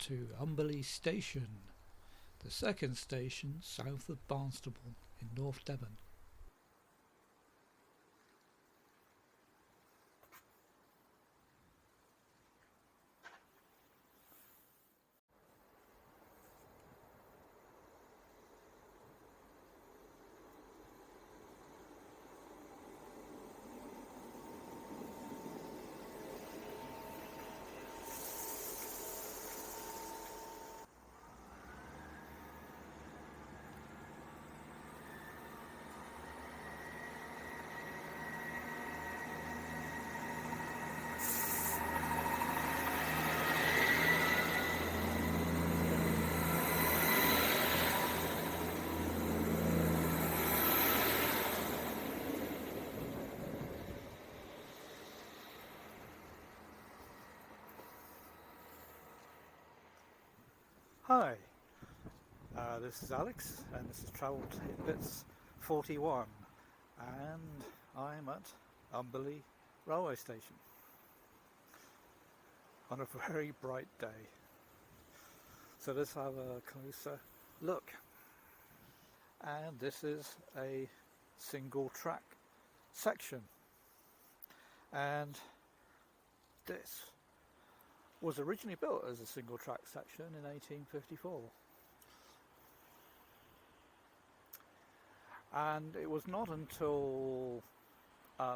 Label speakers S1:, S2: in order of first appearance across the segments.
S1: to Umberleigh Station, the second station south of Barnstaple in North Devon.
S2: Hi, this is Alex and this is Travel Titbits 41 and I'm at Umberleigh railway station on a very bright day. So let's have a closer look. And this is a single track section, and this was originally built as a single track section in 1854, and it was not until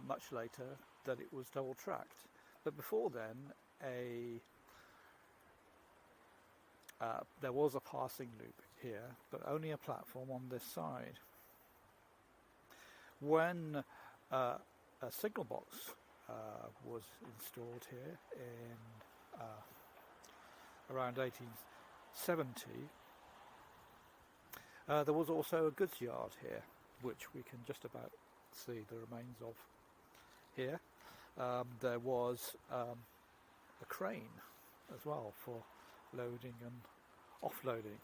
S2: much later that it was double tracked, but before then there was a passing loop here, but only a platform on this side. When a signal box was installed here in around 1870, there was also a goods yard here, which we can just about see the remains of here. There was a crane as well for loading and offloading.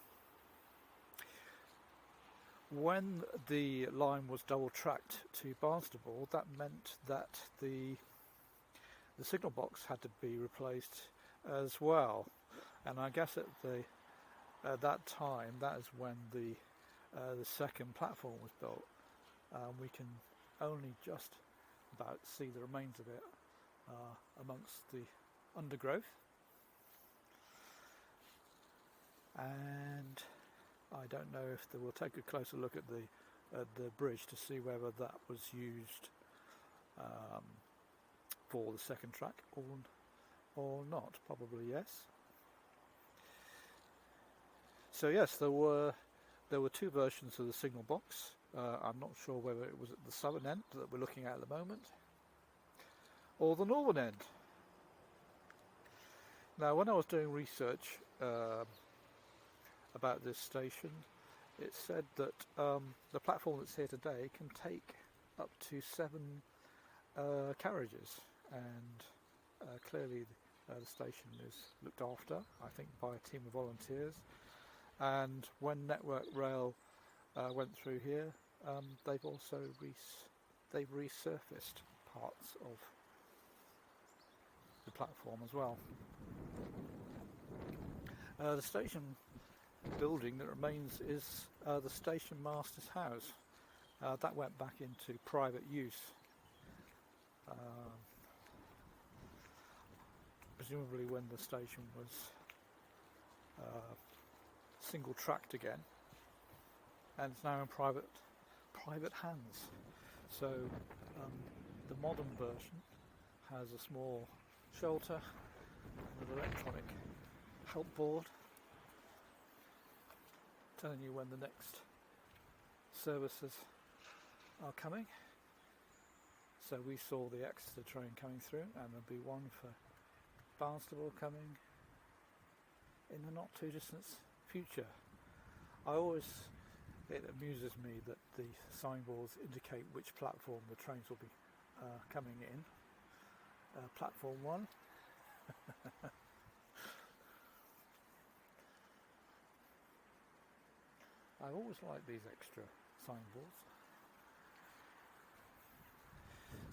S2: When the line was double tracked to Barnstaple, that meant that the signal box had to be replaced as well, and I guess at that time, that is when the second platform was built. We can only just about see the remains of it amongst the undergrowth, and I don't know if we'll take a closer look at the bridge to see whether that was used for the second track or not. Probably yes. So yes, there were two versions of the signal box. I'm not sure whether it was at the southern end that we're looking at the moment or the northern end. Now, when I was doing research about this station, it said that the platform that's here today can take up to 7 carriages, and clearly the station is looked after, I think, by a team of volunteers. And when Network Rail went through here, they've also resurfaced parts of the platform as well. The station building that remains is the station master's house. That went back into private use, presumably when the station was single tracked again, and it's now in private hands. So the modern version has a small shelter with an electronic help board telling you when the next services are coming. So we saw the Exeter train coming through, and there'll be one for Barnstaple coming in the not too distant future. It amuses me that the signboards indicate which platform the trains will be coming in. Platform 1. I always like these extra signboards.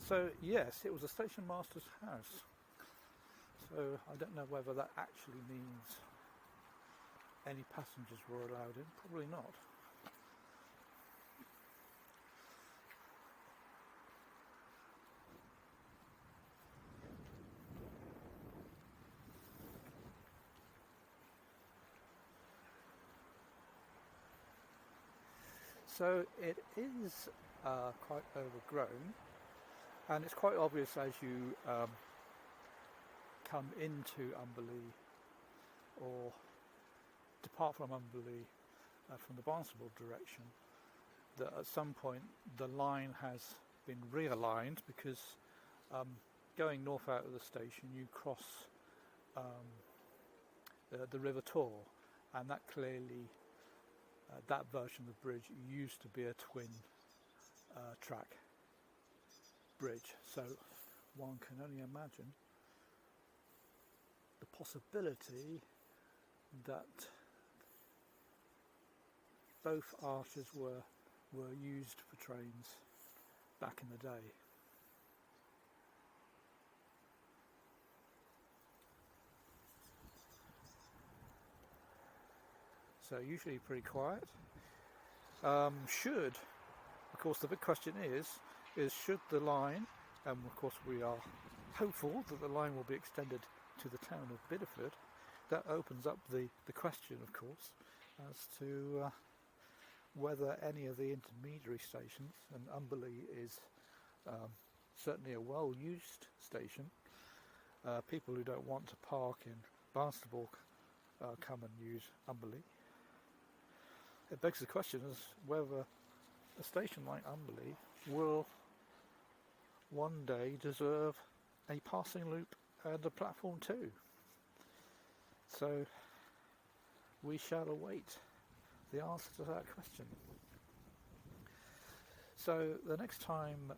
S2: So yes, it was a station master's house. So I don't know whether that actually means any passengers were allowed in. Probably not. So it is quite overgrown, and it's quite obvious as you come into Umberleigh or depart from Umberleigh from the Barnstaple direction, that at some point the line has been realigned, because going north out of the station you cross the River Tor, and that clearly that version of the bridge used to be a twin track bridge, so one can only imagine the possibility that both arches were used for trains back in the day. So usually pretty quiet. Of course the big question is should the line, and of course we are hopeful that the line will be extended to the town of Bideford. That opens up the question, of course, as to whether any of the intermediary stations, and Umberleigh is certainly a well-used station. People who don't want to park in Barnstaple come and use Umberleigh. It begs the question as whether a station like Umberleigh will one day deserve a passing loop and a platform too. So we shall await the answer to that question. So the next time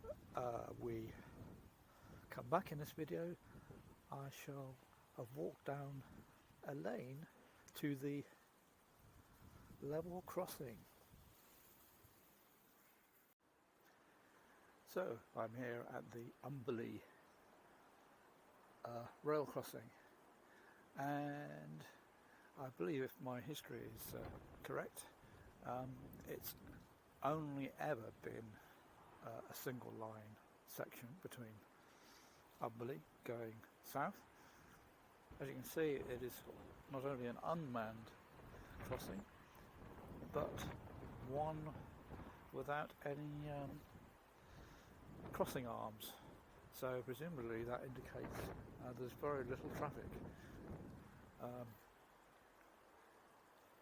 S2: we come back in this video, I shall have walked down a lane to the level crossing. So I'm here at the Umberleigh rail crossing, and I believe if my history is correct, it's only ever been a single line section between Umberleigh going south. As you can see, it is not only an unmanned crossing, but one without any crossing arms. So presumably that indicates there's very little traffic.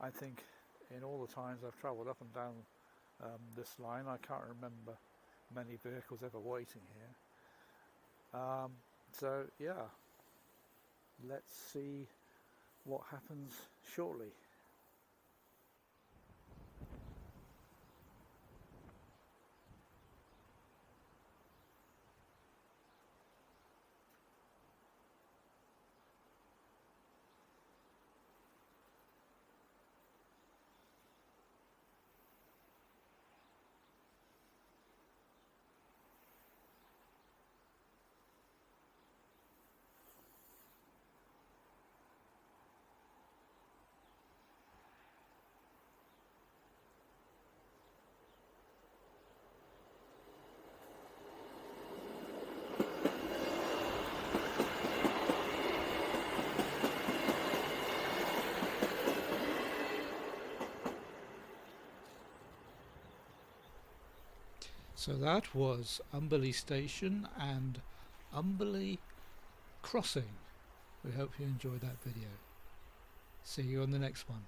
S2: I think in all the times I've travelled up and down this line, I can't remember many vehicles ever waiting here. So yeah, let's see what happens shortly.
S1: So that was Umberleigh Station and Umberleigh Crossing. We hope you enjoyed that video. See you on the next one.